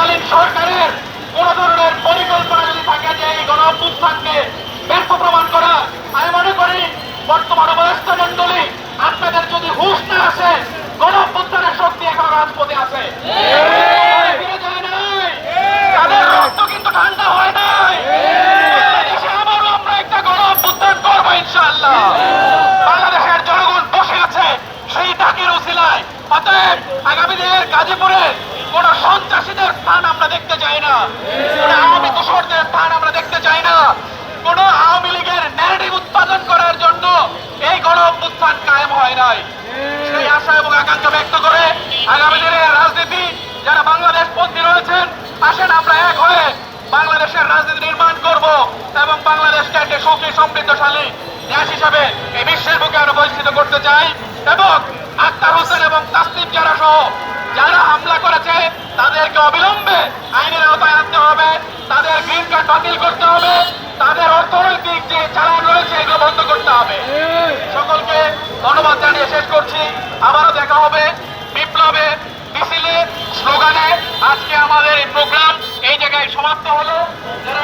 অন্তর্বর্তীকালীন সরকারের কোন ধরনের পরিকল্পনা যদি থাকে যে এই গণ অভ্যুত্থানকে ব্যর্থ প্রমাণ করা, আমি মনে করি বর্তমান উপদেষ্টা মন্ডলী আপনাদের যদি হুঁশ না আসে, গণ অভ্যুত্থানের শক্তি এখন রাজপথে আছে, ফিরে যায় নাই, তাদের রক্ত কিন্তু ঠান্ডা হয় নাই। বাংলাদেশে আবারও আমরা একটা গণ অভ্যুত্থান করবো ইনশাআল্লাহ। বাংলাদেশের জনগণ বসে আছে সেই ডাকের উসিলায়। অতএব আগামী দিনের গাজীপুরে কোন সন্ত্রাসীদের স্থান আমরা দেখতে চাই না, কোন আওয়ামী দোসরদের স্থান আমরা দেখতে চাই না। কোন আওয়ামী লীগের ন্যারেটিভ উৎপাদন করার জন্য এই গণ অভ্যুত্থান কায়েম হয় নাই। সেই আশা এবং আকাঙ্ক্ষা ব্যক্ত করে আগামী দিনের রাজনীতি যারা বাংলাদেশ পন্থী রয়েছেন, আসেন আমরা এক হয়ে বাংলাদেশের রাজনীতি নির্মাণ করব এবং বাংলাদেশকে একটি সুখী সমৃদ্ধশালী দেশ হিসাবে এই বিশ্বের বুকে আমরা পরিচিত করতে চাই। এবং আক্তার হোসেন এবং তাসনিম জারা সহ যারা হামলা করেছে তাদেরকে অবিলম্বে আইনের আওতায় আনতে হবে, তাদের গ্রিন কার্ড বাতিল করতে হবে, তাদের অর্থনৈতিক যে চালান রয়েছে এগুলো বন্ধ করতে হবে। সকলকে ধন্যবাদ জানিয়ে শেষ করছি। আবারও দেখা হবে বিপ্লবে, মিছিলে, স্লোগানে। আজকে আমাদের এই প্রোগ্রাম এই জায়গায় সমাপ্ত হলো। যারা